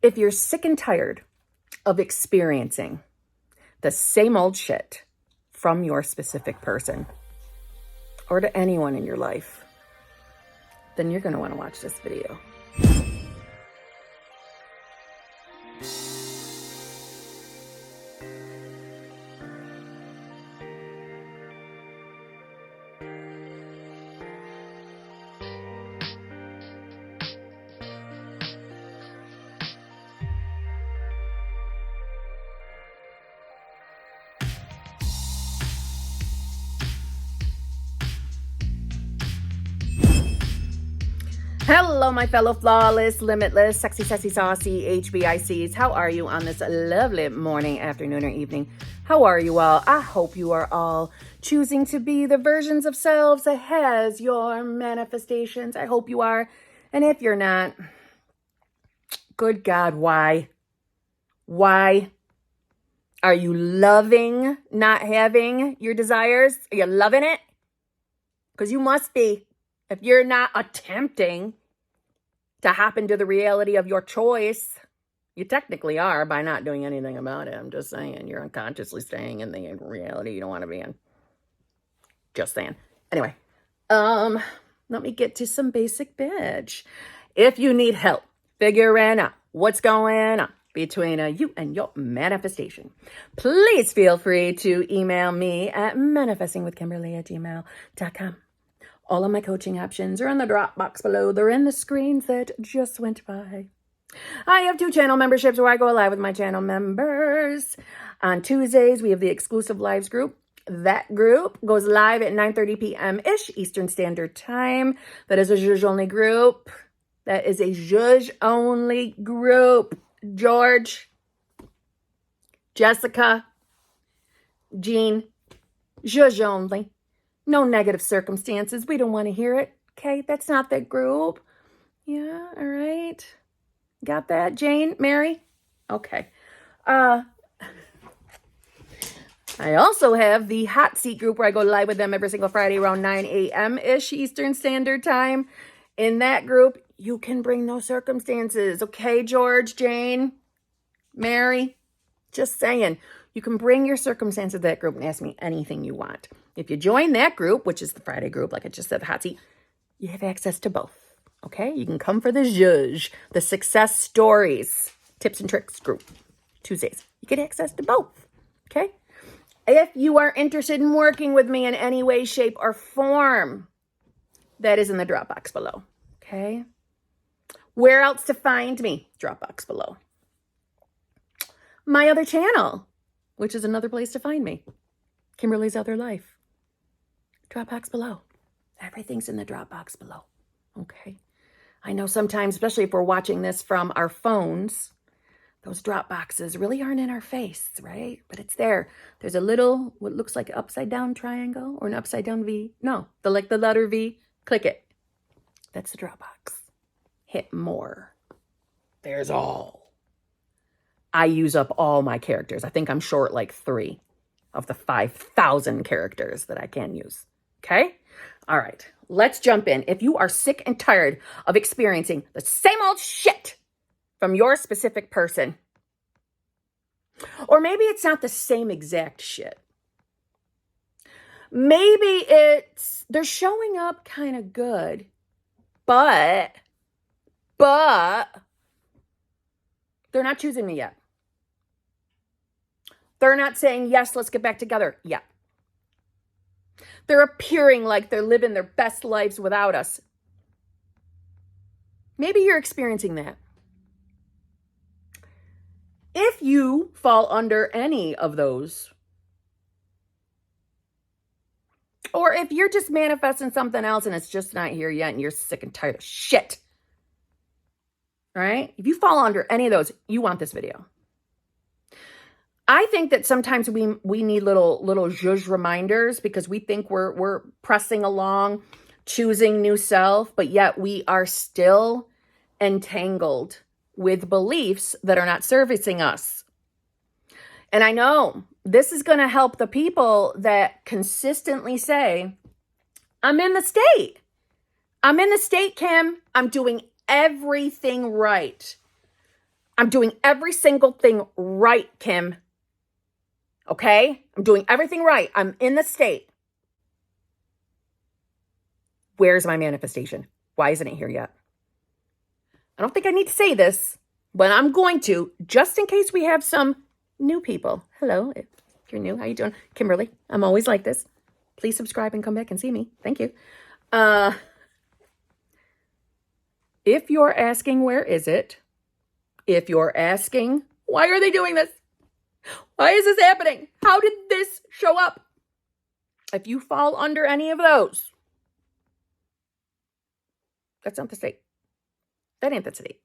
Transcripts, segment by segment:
If you're sick and tired of experiencing the same old shit from your specific person or to anyone in your life, then you're going to want to watch this video. Hello, my fellow flawless, limitless, sexy, sassy, saucy HBICs. How are you on this lovely morning, afternoon, or evening? How are you all? I hope you are all choosing to be the versions of selves that has your manifestations. I hope you are. And if you're not, good God, why? Why? Are you loving not having your desires? Are you loving it? Because you must be. If you're not attempting to hop into the reality of your choice, you technically are by not doing anything about it. I'm just saying, you're unconsciously staying in the reality you don't want to be in. Just saying. Anyway, let me get to some basic bitch. If you need help figuring out what's going on between you and your manifestation, please feel free to email me at manifestingwithKimberly@gmail.com. All of my coaching options are in the drop box below. They're in the screens that just went by. I have 2 channel memberships where I go live with my channel members. On Tuesdays, we have the exclusive lives group. That group goes live at 9:30 p.m.-ish Eastern Standard Time. That is a Zhuzh-only group. That is a Zhuzh-only group. George, Jessica, Jean, Zhuzh-only. No negative circumstances. We don't want to hear it. Okay, that's not that group. Yeah, all right. Got that, Jane? Mary? Okay. I also have the hot seat group where I go live with them every single Friday around 9 a.m.-ish Eastern Standard Time. In that group, you can bring no circumstances. Okay, George, Jane, Mary? Just saying. You can bring your circumstances to that group and ask me anything you want. If you join that group, which is the Friday group, like I just said, the hot seat, you have access to both. Okay? You can come for the Zhuzh, the success stories, tips and tricks group, Tuesdays. You get access to both. Okay? If you are interested in working with me in any way, shape, or form, that is in the drop box below. Okay? Where else to find me? Drop box below. My other channel, which is another place to find me, Kimberly's Other Life. Dropbox below. Everything's in the Dropbox below. Okay. I know sometimes, especially if we're watching this from our phones, those Dropboxes really aren't in our face, right? But it's there. There's a little, what looks like an upside down triangle or an upside down V. No, the letter V. Click it. That's the Dropbox. Hit more. There's all. I use up all my characters. I think I'm short like 3 of the 5,000 characters that I can use. Okay? All right. Let's jump in. If you are sick and tired of experiencing the same old shit from your specific person, or maybe it's not the same exact shit. Maybe they're showing up kind of good, but they're not choosing me yet. They're not saying, yes, let's get back together yet. They're appearing like they're living their best lives without us. Maybe you're experiencing that. If you fall under any of those, or if you're just manifesting something else and it's just not here yet and you're sick and tired of shit, right? If you fall under any of those, you want this video. I think that sometimes we need little zhuzh reminders because we think we're pressing along, choosing new self, but yet we are still entangled with beliefs that are not servicing us. And I know this is going to help the people that consistently say, I'm in the state. I'm in the state, Kim. I'm doing everything right. I'm doing every single thing right, Kim. Okay? I'm doing everything right. I'm in the state. Where's my manifestation? Why isn't it here yet? I don't think I need to say this, but I'm going to, just in case we have some new people. Hello, if you're new, how you doing? Kimberly, I'm always like this. Please subscribe and come back and see me. Thank you. If you're asking, where is it? If you're asking, why are they doing this? Why is this happening? How did this show up? If you fall under any of those, that's not the state. That ain't the state.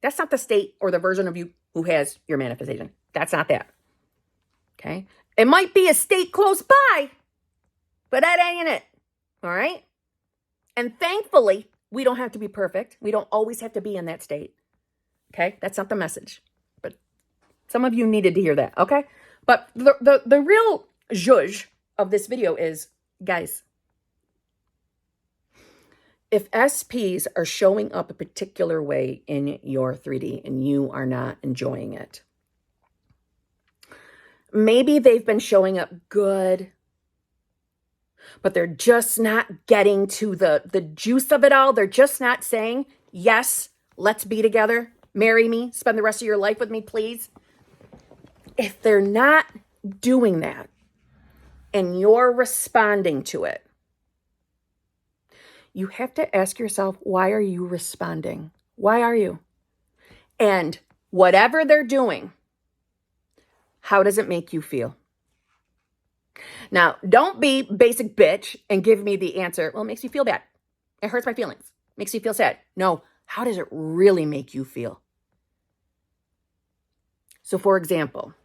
That's not the state or the version of you who has your manifestation. That's not that. Okay? It might be a state close by, but that ain't it. All right? And thankfully, we don't have to be perfect. We don't always have to be in that state. Okay? That's not the message. But some of you needed to hear that. Okay? But the real zhuzh of this video is, guys, if SPs are showing up a particular way in your 3D and you are not enjoying it, maybe they've been showing up good, but they're just not getting to the juice of it all. They're just not saying, yes, let's be together. Marry me. Spend the rest of your life with me, please. If they're not doing that and you're responding to it, you have to ask yourself, why are you responding? Why are you? And whatever they're doing, how does it make you feel? Now, don't be basic bitch and give me the answer, well, it makes me feel bad. It hurts my feelings. Makes me feel sad. No, how does it really make you feel? So, for example,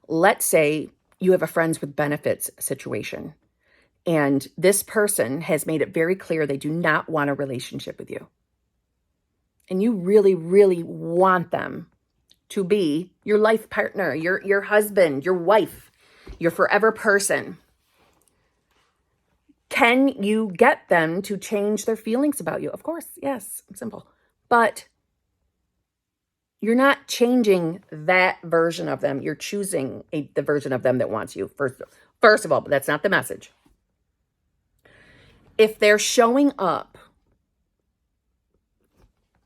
let's say you have a friends with benefits situation. And this person has made it very clear they do not want a relationship with you. And you really, really want them to be your life partner, your husband, your wife, your forever person. Can you get them to change their feelings about you? Of course, yes, simple. But you're not changing that version of them. You're choosing the version of them that wants you, first of all, but that's not the message. If they're showing up,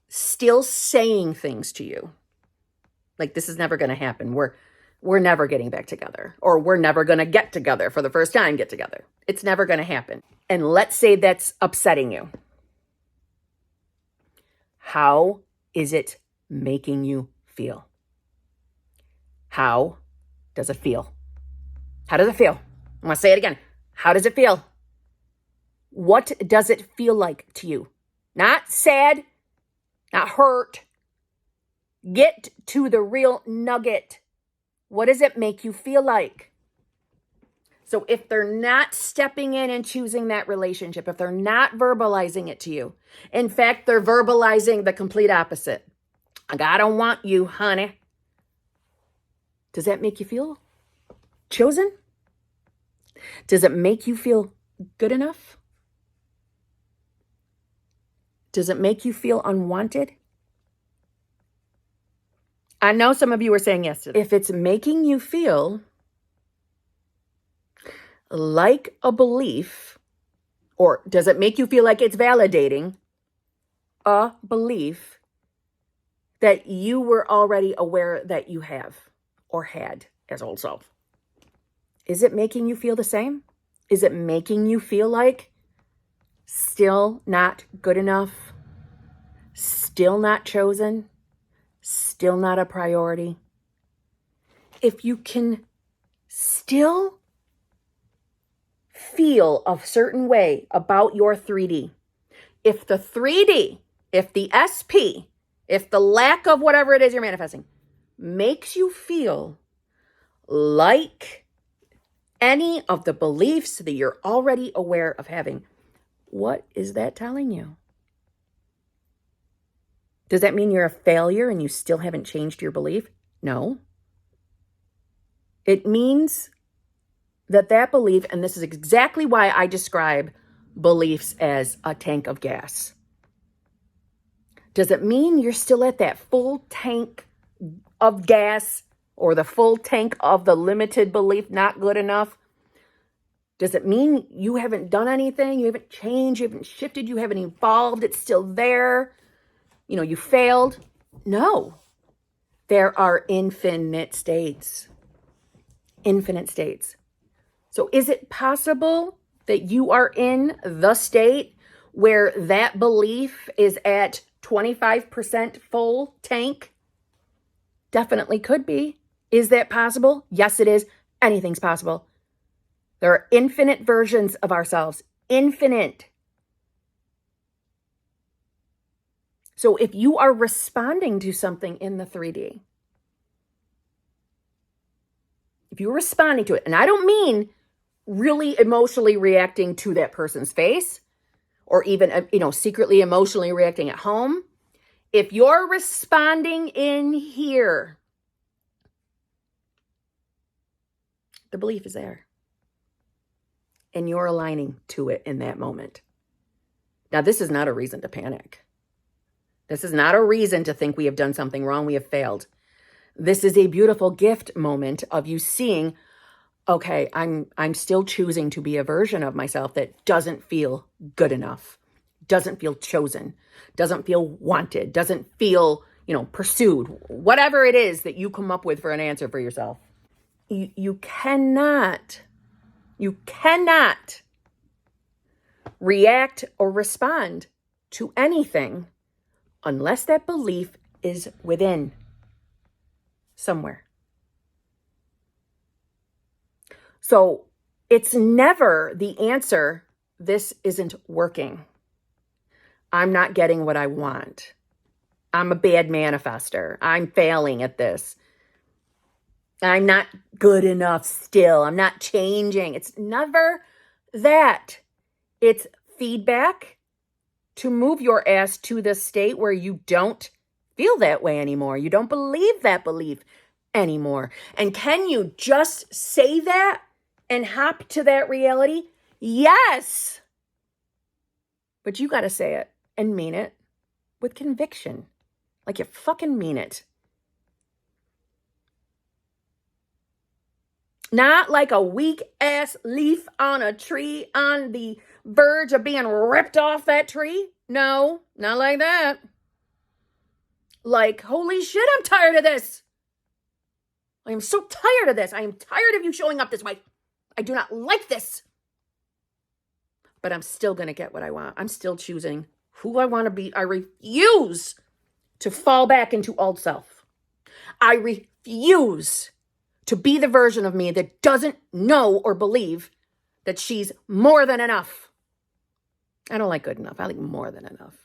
still saying things to you, like this is never going to happen, we're never getting back together, or we're never going to get together for the first time, get together. It's never going to happen. And let's say that's upsetting you. How is it making you feel? How does it feel? How does it feel? I'm going to say it again. How does it feel? What does it feel like to you? Not sad, not hurt. Get to the real nugget. What does it make you feel like? So if they're not stepping in and choosing that relationship, if they're not verbalizing it to you, in fact, they're verbalizing the complete opposite. I don't want you, honey. Does that make you feel chosen? Does it make you feel good enough? Does it make you feel unwanted? I know some of you are saying yes to that. If it's making you feel like a belief, or does it make you feel like it's validating a belief that you were already aware that you have or had as old self? Is it making you feel the same? Is it making you feel like still not good enough, still not chosen, still not a priority? If you can still feel a certain way about your 3D, if the 3D, if the SP, if the lack of whatever it is you're manifesting makes you feel like any of the beliefs that you're already aware of having, what is that telling you? Does that mean you're a failure and you still haven't changed your belief? No. It means that belief, and this is exactly why I describe beliefs as a tank of gas. Does it mean you're still at that full tank of gas or the full tank of the limited belief not good enough? Does it mean you haven't done anything? You haven't changed, you haven't shifted, you haven't evolved, it's still there? You failed? No. There are infinite states. Infinite states. So is it possible that you are in the state where that belief is at 25% full tank? Definitely could be. Is that possible? Yes, it is. Anything's possible. There are infinite versions of ourselves. Infinite. So if you are responding to something in the 3D, if you're responding to it, and I don't mean really emotionally reacting to that person's face or even, secretly emotionally reacting at home. If you're responding in here, the belief is there. And you're aligning to it in that moment. Now, this is not a reason to panic. This is not a reason to think we have done something wrong, we have failed. This is a beautiful gift moment of you seeing, okay, I'm still choosing to be a version of myself that doesn't feel good enough, doesn't feel chosen, doesn't feel wanted, doesn't feel, pursued, whatever it is that you come up with for an answer for yourself. You cannot react or respond to anything unless that belief is within somewhere. So it's never the answer, this isn't working. I'm not getting what I want. I'm a bad manifester. I'm failing at this. I'm not good enough still. I'm not changing. It's never that. It's feedback to move your ass to the state where you don't feel that way anymore. You don't believe that belief anymore. And can you just say that and hop to that reality? Yes. But you got to say it and mean it with conviction. Like you fucking mean it. Not like a weak ass leaf on a tree on the verge of being ripped off that tree. No, not like that. Like, holy shit, I'm tired of this. I am so tired of this. I am tired of you showing up this way. I do not like this. But I'm still going to get what I want. I'm still choosing who I want to be. I refuse to fall back into old self. I refuse to be the version of me that doesn't know or believe that she's more than enough. I don't like good enough. I like more than enough.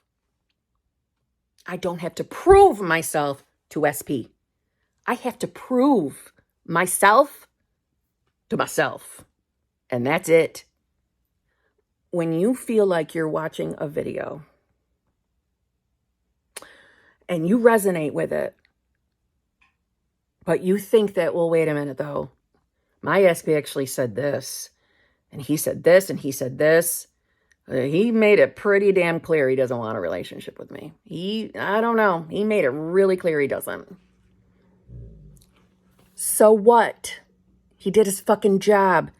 I don't have to prove myself to SP. I have to prove myself to myself. And that's it. When you feel like you're watching a video and you resonate with it, but you think that, well, wait a minute, though. My SP actually said this, and he said this, and he said this. He made it pretty damn clear he doesn't want a relationship with me. I don't know. He made it really clear he doesn't. So what? He did his fucking job.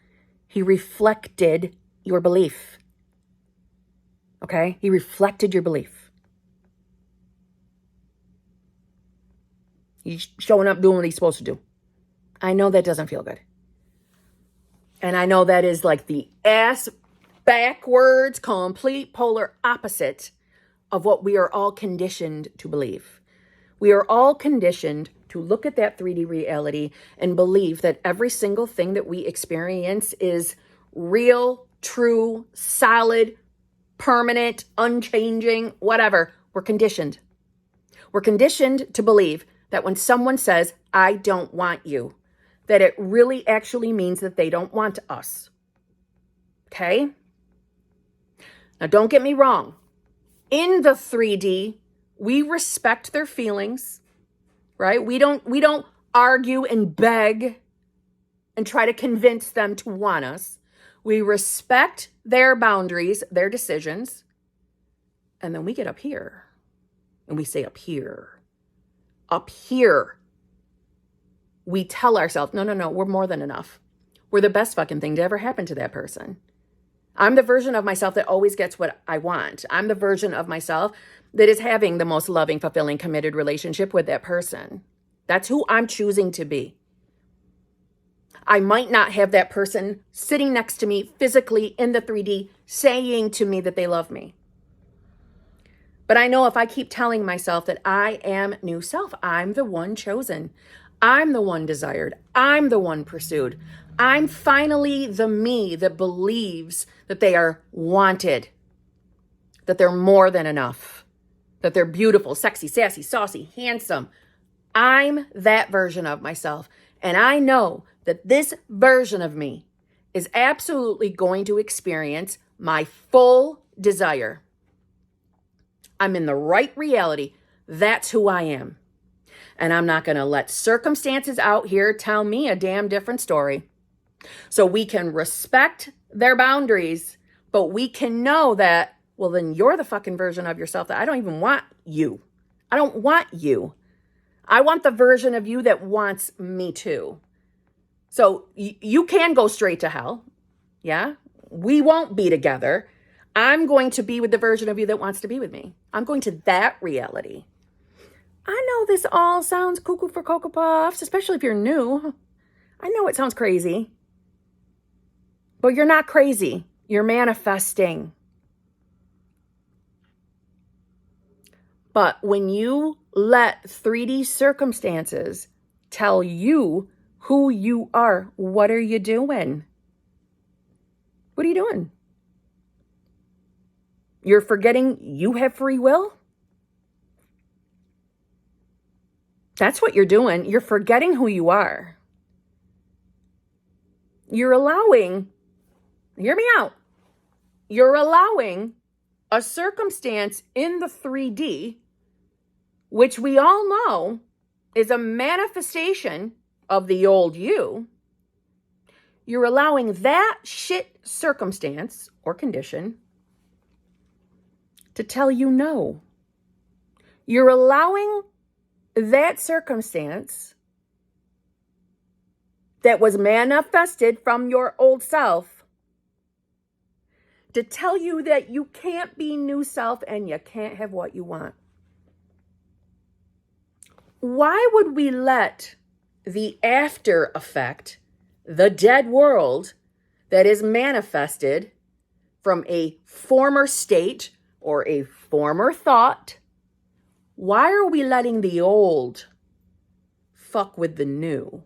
He reflected your belief. Okay? He reflected your belief. He's showing up doing what he's supposed to do. I know that doesn't feel good. And I know that is like the ass backwards, complete polar opposite of what we are all conditioned to believe. We are all conditioned to look at that 3D reality and believe that every single thing that we experience is real, true, solid, permanent, unchanging, whatever. We're conditioned. We're conditioned to believe that when someone says, I don't want you, that it really actually means that they don't want us. Okay? Now, don't get me wrong. In the 3D, we respect their feelings, right? We don't argue and beg and try to convince them to want us. We respect their boundaries, their decisions, and then we get up here and we say up here. Up here. We tell ourselves, no, we're more than enough. We're the best fucking thing to ever happen to that person. I'm the version of myself that always gets what I want. I'm the version of myself that is having the most loving, fulfilling, committed relationship with that person. That's who I'm choosing to be. I might not have that person sitting next to me physically in the 3D saying to me that they love me. But I know if I keep telling myself that I am new self, I'm the one chosen. I'm the one desired. I'm the one pursued. I'm finally the me that believes that they are wanted, that they're more than enough, that they're beautiful, sexy, sassy, saucy, handsome. I'm that version of myself. And I know that this version of me is absolutely going to experience my full desire. I'm in the right reality. That's who I am. And I'm not going to let circumstances out here tell me a damn different story. So we can respect their boundaries, but we can know that, well, then you're the fucking version of yourself that I don't even want you. I don't want you. I want the version of you that wants me too. So you can go straight to hell. Yeah. We won't be together. I'm going to be with the version of you that wants to be with me. I'm going to that reality. I know this all sounds cuckoo for Cocoa Puffs, especially if you're new. I know it sounds crazy. But you're not crazy. You're manifesting. But when you let 3D circumstances tell you who you are, what are you doing? What are you doing? You're forgetting you have free will? That's what you're doing. You're forgetting who you are. You're allowing, hear me out, you're allowing a circumstance in the 3D, which we all know is a manifestation of the old you. You're allowing that shit circumstance or condition to tell you no. You're allowing that circumstance that was manifested from your old self to tell you that you can't be new self and you can't have what you want. Why would we let the after effect, the dead world that is manifested from a former state or a former thought, why are we letting the old fuck with the new?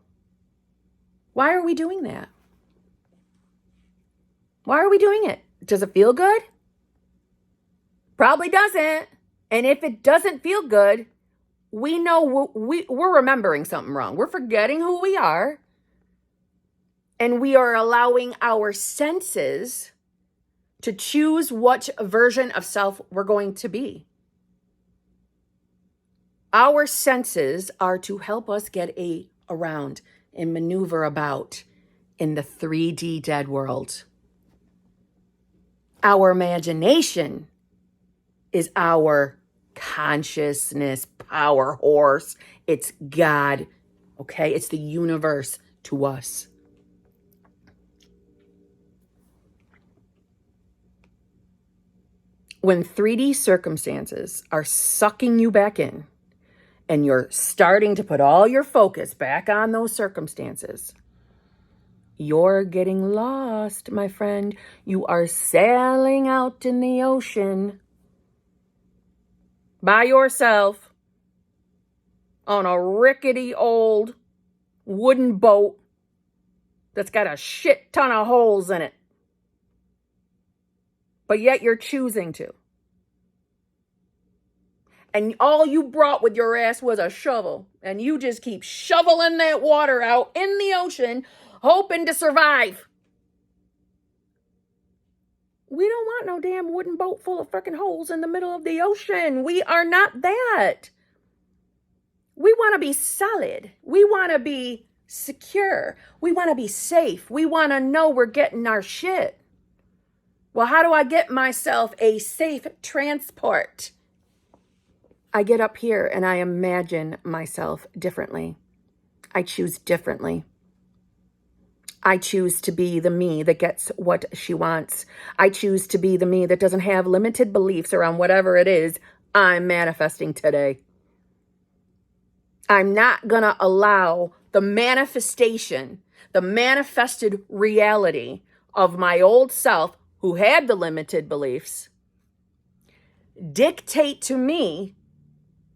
Why are we doing that? Why are we doing it? Does it feel good? Probably doesn't. And if it doesn't feel good, we know we're remembering something wrong. We're forgetting who we are. And we are allowing our senses to choose what version of self we're going to be. Our senses are to help us get around and maneuver about in the 3D dead world. Our imagination is our consciousness power horse. It's God, okay? It's the universe to us. When 3D circumstances are sucking you back in, and you're starting to put all your focus back on those circumstances, you're getting lost, my friend. You are sailing out in the ocean by yourself on a rickety old wooden boat that's got a shit ton of holes in it. But yet you're choosing to. And all you brought with your ass was a shovel. And you just keep shoveling that water out in the ocean, hoping to survive. We don't want no damn wooden boat full of freaking holes in the middle of the ocean. We are not that. We want to be solid. We want to be secure. We want to be safe. We want to know we're getting our shit. Well, how do I get myself a safe transport? I get up here and I imagine myself differently. I choose differently. I choose to be the me that gets what she wants. I choose to be the me that doesn't have limited beliefs around whatever it is I'm manifesting today. I'm not going to allow the manifestation, the manifested reality of my old self who had the limited beliefs dictate to me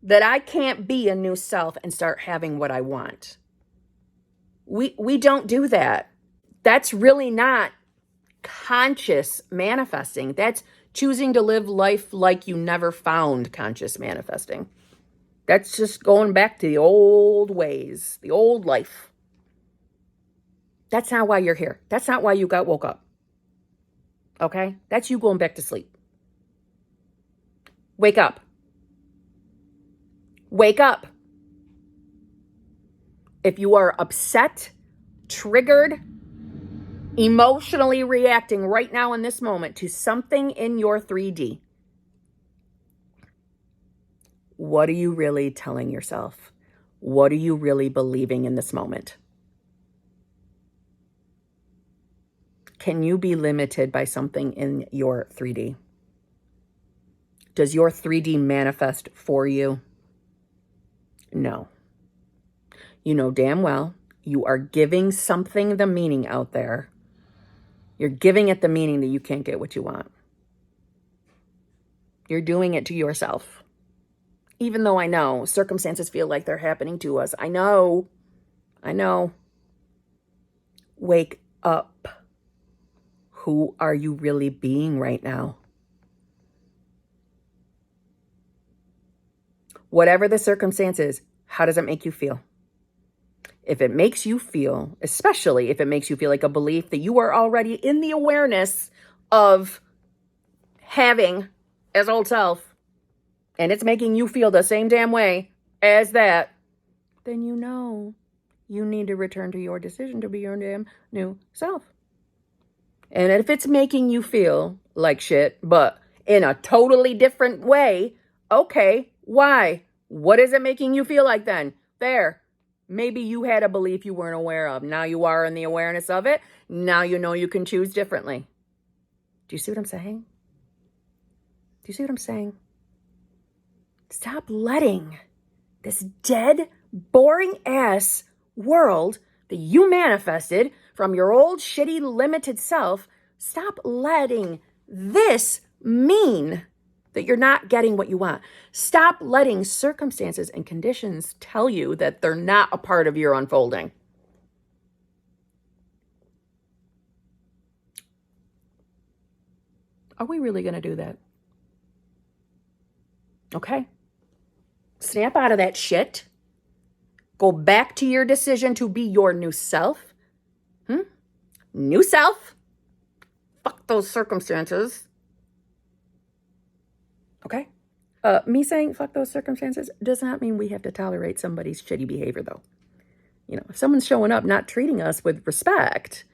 that I can't be a new self and start having what I want. We don't do that. That's really not conscious manifesting. That's choosing to live life like you never found conscious manifesting. That's just going back to the old ways, the old life. That's not why you're here. That's not why you got woke up. Okay? That's you going back to sleep. Wake up. Wake up. If you are upset, triggered, emotionally reacting right now in this moment to something in your 3D, what are you really telling yourself? What are you really believing in this moment? Can you be limited by something in your 3D? Does your 3D manifest for you? No. You know damn well you are giving something the meaning out there. You're giving it the meaning that you can't get what you want. You're doing it to yourself. Even though I know circumstances feel like they're happening to us. I know. Wake up. Who are you really being right now? Whatever the circumstances, how does it make you feel? If it makes you feel, especially if it makes you feel like a belief that you are already in the awareness of having as old self, and it's making you feel the same damn way as that, then you know you need to return to your decision to be your damn new self. And if it's making you feel like shit, but in a totally different way, okay, why? What is it making you feel like then? There. Maybe you had a belief you weren't aware of. Now you are in the awareness of it. Now you know you can choose differently. Do you see what I'm saying? Do you see what I'm saying? Stop letting this dead, boring ass world that you manifested from your old, shitty, limited self, stop letting this mean that you're not getting what you want. Stop letting circumstances and conditions tell you that they're not a part of your unfolding. Are we really going to do that? Okay. Snap out of that shit. Go back to your decision to be your new self. New self. Fuck those circumstances. Okay? Me saying fuck those circumstances does not mean we have to tolerate somebody's shitty behavior, though. You know, if someone's showing up not treating us with respect,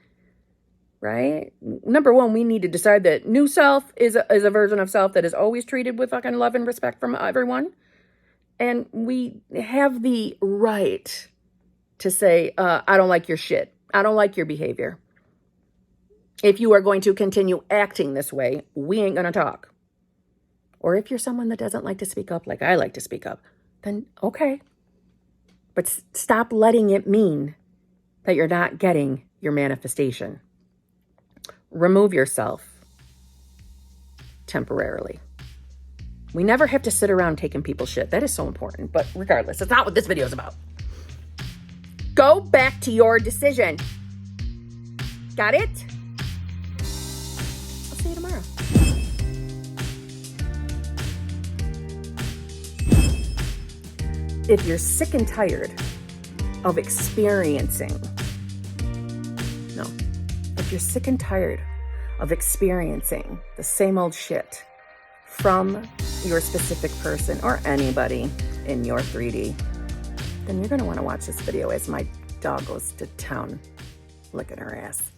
right? Number one, we need to decide that new self is a version of self that is always treated with fucking love and respect from everyone. And we have the right to say, I don't like your shit. I don't like your behavior. If you are going to continue acting this way, we ain't going to talk. Or if you're someone that doesn't like to speak up like I like to speak up, then okay. But stop letting it mean that you're not getting your manifestation. Remove yourself temporarily. We never have to sit around taking people's shit. That is so important. But regardless, that's not what this video is about. Go back to your decision. Got it? I'll see you tomorrow. If you're sick and tired of experiencing, if you're sick and tired of experiencing the same old shit from your specific person or anybody in your 3D, then you're going to want to watch this video as my dog goes to town licking her ass.